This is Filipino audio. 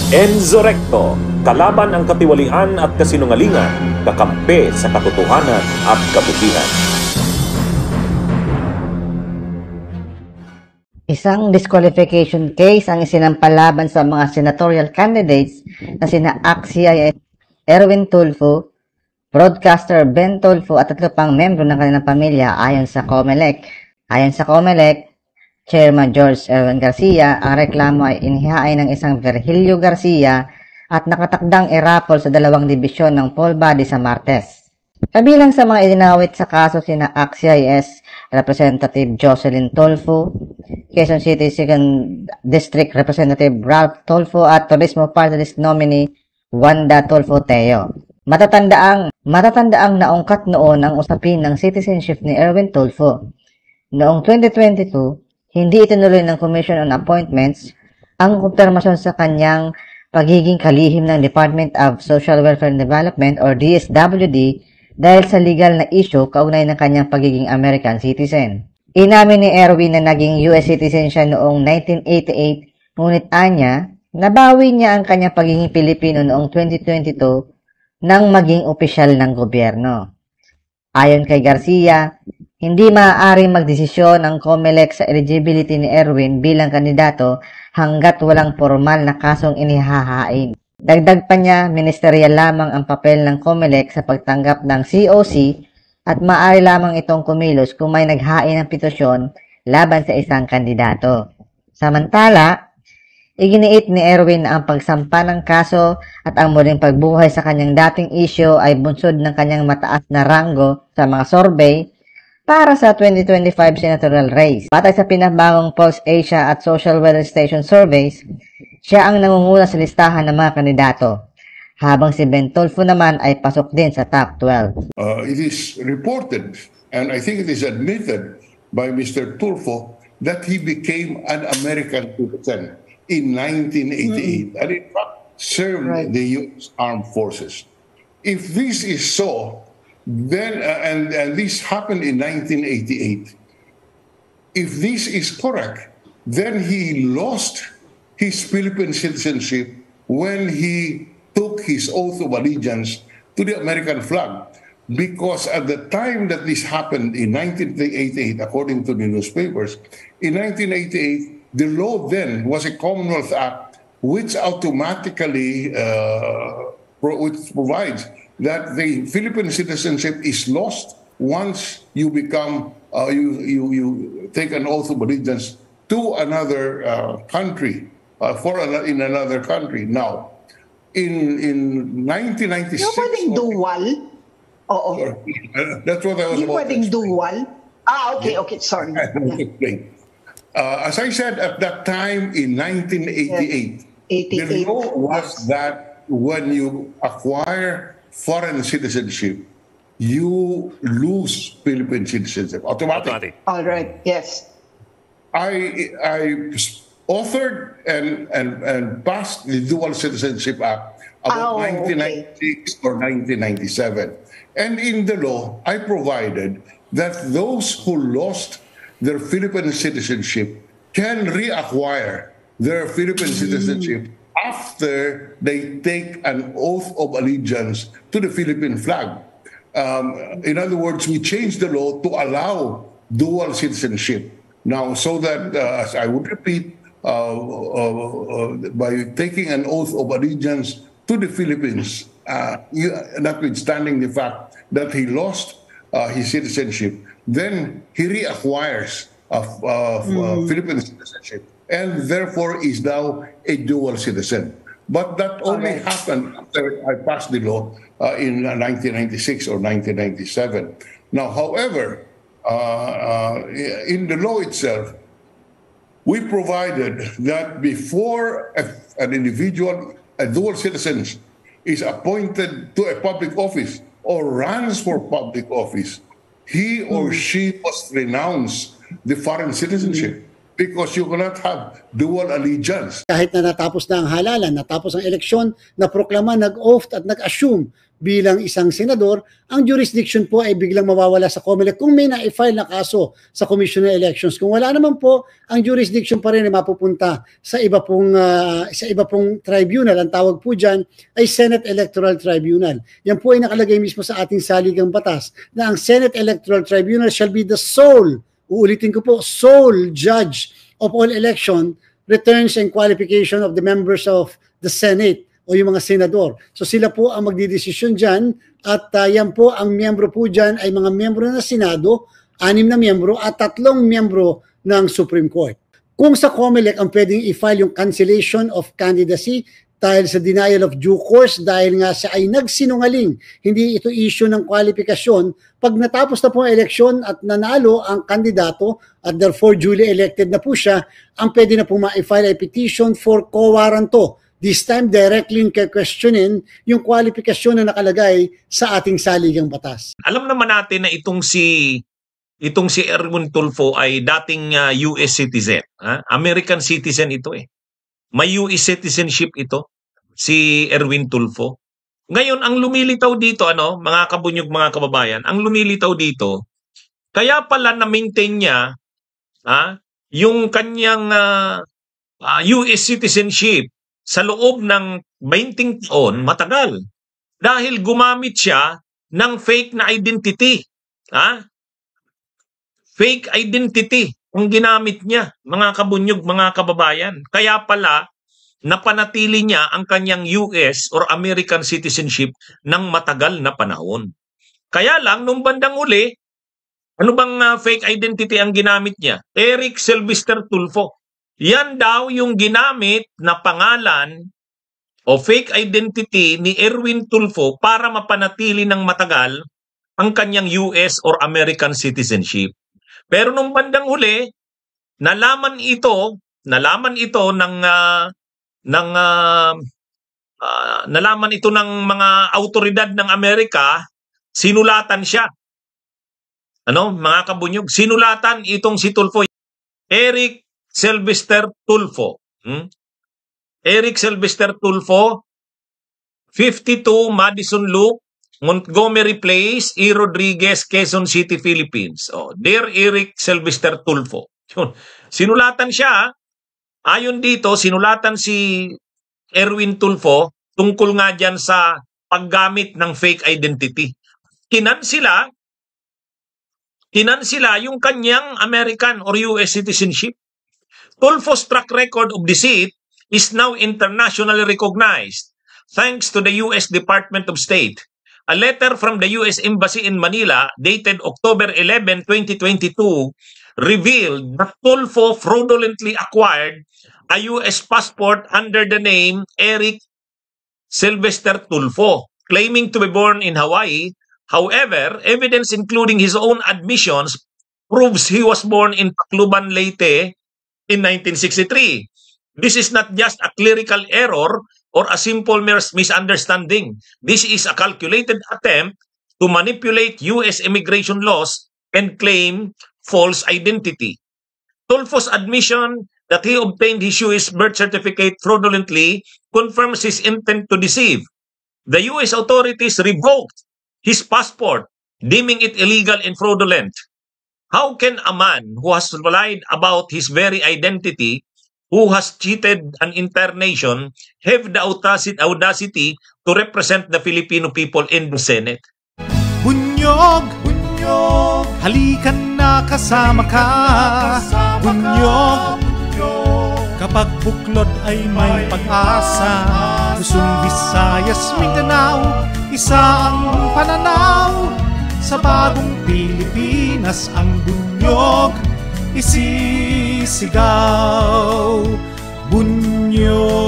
Enzo Recto, kalaban ang katiwalian at kasinungalingan, kakampi sa katotohanan at kabutihan. Isang disqualification case ang isinampalaban sa mga senatorial candidates na sina ACT-CIS Erwin Tulfo, broadcaster Ben Tulfo at 3 pang membro ng kanilang pamilya ayon sa COMELEC. Ayon sa COMELEC, Chairman George Erwin Garcia, ang reklamo ay inihain ng isang Virgilio Garcia at nakatakdang irapol sa 2 dibisyon ng poll body sa Martes. Kabilang sa mga ininawit sa kaso sina ACT-CIS Representative Jocelyn Tulfo, Quezon City 2nd District Representative Ralph Tulfo at Turismo Party List nominee Wanda Tulfo Teo. Matatandaang naungkat noon ang usapin ng citizenship ni Erwin Tulfo. Noong 2022, hindi itinuloy ng Commission on Appointments ang kumpirmasyon sa kanyang pagiging kalihim ng Department of Social Welfare and Development or DSWD dahil sa legal na issue kaugnay ng kanyang pagiging American citizen. Inamin ni Erwin na naging US citizen siya noong 1988, ngunit anya, nabawi niya ang kanyang pagiging Pilipino noong 2022 nang maging opisyal ng gobyerno. Ayon kay Garcia, hindi maaaring magdesisyon ang COMELEC sa eligibility ni Erwin bilang kandidato hanggat walang formal na kasong inihahain. Dagdag pa niya, ministerial lamang ang papel ng COMELEC sa pagtanggap ng COC at maaari lamang itong kumilos kung may naghain ng petisyon laban sa isang kandidato. Samantala, iginiit ni Erwin na ang pagsampa ng kaso at ang muling pagbuhay sa kanyang dating issue ay bunsod ng kanyang mataas na ranggo sa mga survey para sa 2025 senatorial race. Batay sa pinabagong Pulse Asia at Social Weather Station surveys, siya ang nangunguna sa listahan ng mga kandidato, habang si Ben Tulfo naman ay pasok din sa top 12. It is reported, and I think it is admitted by Mr. Tulfo, that he became an American citizen in 1988 and in fact served the U.S. Armed Forces. If this is so, then and this happened in 1988, if this is correct, then he lost his Philippine citizenship when he took his oath of allegiance to the American flag. Because at the time that this happened in 1988, according to the newspapers, in 1988, the law then was a Commonwealth Act which automatically which provides that the Philippine citizenship is lost once you become, you take an oath of allegiance to another country. In another country. Now, in 1996... Yung pwedeng dual? Oo. That's what I was Yung about pwedeng dual? Okay, sorry. As I said, at that time in 1988, the law was that when you acquire foreign citizenship, you lose Philippine citizenship automatically. All right, yes. I authored and passed the Dual Citizenship Act about 1996 or 1997. And in the law, I provided that those who lost their Philippine citizenship can reacquire their Philippine citizenship after they take an oath of allegiance to the Philippine flag. In other words, we changed the law to allow dual citizenship. Now, so that, as I would repeat, by taking an oath of allegiance to the Philippines, notwithstanding the fact that he lost his citizenship, then he reacquires Philippine citizenship and therefore is now a dual citizen. But that only happened after I passed the law in 1996 or 1997. Now, however, in the law itself, we provided that before an individual, a dual citizen, is appointed to a public office or runs for public office, he or she must renounce the foreign citizenship because you cannot have dual allegiance. Kahit na natapos na ang halalan, natapos ang eleksyon, naproklama, nag-oath at nag-assume bilang isang senador, ang jurisdiction po ay biglang mawawala sa COMELEC kung may na-file na kaso sa Commission on Elections. Kung wala naman po, ang jurisdiction pa rin ay mapupunta sa iba pong tribunal. Ang tawag po dyan ay Senate Electoral Tribunal. Yan po ay nakalagay mismo sa ating saligang batas na ang Senate Electoral Tribunal shall be the sole, uulitin ko po, sole judge of all election, returns and qualification of the members of the Senate o yung mga senador. So sila po ang magdidesisyon dyan at yan po ang miyembro po dyan ay mga miyembro ng Senado, 6 na miyembro at 3 miyembro ng Supreme Court. Kung sa COMELEC ang pwedeng i-file yung cancellation of candidacy dahil sa denial of due course dahil nga siya ay nagsinungaling, hindi ito issue ng kwalifikasyon, pag natapos na po ang eleksyon at nanalo ang kandidato at therefore duly elected na po siya, ang pwede na po ma-file ay petition for quo warranto. This time, directly questionin yung kwalifikasyon na nakalagay sa ating saligang batas. Alam naman natin na itong si Erwin Tulfo ay dating US citizen. American citizen ito eh. May US citizenship ito, si Erwin Tulfo. Ngayon, ang lumilitaw dito, mga kabunyog, mga kababayan, ang lumilitaw dito, kaya pala na-maintain niya yung kanyang US citizenship sa loob ng 20 taon, matagal. Dahil gumamit siya ng fake na identity. Fake identity ang ginamit niya, mga kabunyog, mga kababayan. Kaya pala, napanatili niya ang kanyang US or American citizenship ng matagal na panahon. Kaya lang, nung bandang uli, ano bang fake identity ang ginamit niya? Eric Sylvester Tulfo. Yan daw yung ginamit na pangalan o fake identity ni Erwin Tulfo para mapanatili ng matagal ang kanyang US or American citizenship. Pero nung bandang huli, nalaman ito ng mga autoridad ng Amerika, sinulatan siya. Mga kabunyog, sinulatan itong si Tulfo. Eric Sylvester Tulfo. Eric Sylvester Tulfo, 52 Madison Loop, Montgomery Place, E. Rodriguez, Quezon City, Philippines. Dear Eric Sylvester Tulfo. Sinulatan siya. Ayon dito, sinulatan si Erwin Tulfo tungkol nga dyan sa paggamit ng fake identity. Kinansila yung kanyang American or US citizenship. Tulfo's track record of deceit is now internationally recognized thanks to the U.S. Department of State. A letter from the U.S. Embassy in Manila dated October 11, 2022 revealed that Tulfo fraudulently acquired a U.S. passport under the name Eric Sylvester Tulfo, claiming to be born in Hawaii. However, evidence including his own admissions proves he was born in Tacloban, Leyte in 1963. This is not just a clerical error or a simple misunderstanding. This is a calculated attempt to manipulate U.S. immigration laws and claim false identity. Tulfo's admission that he obtained his U.S. birth certificate fraudulently confirms his intent to deceive. The U.S. authorities revoked his passport, deeming it illegal and fraudulent. How can a man who has lied about his very identity, who has cheated an entire nation, have the audacity to represent the Filipino people in the Senate? Bunyog, bunyog, halikan na kasama ka. Bunyog, kapag buklod ay may pag-asa. Luzon, Visayas, Mindanao, isa ang pananaw. Sa bagong Pilipinas ang bunyog isisigaw. Bunyog.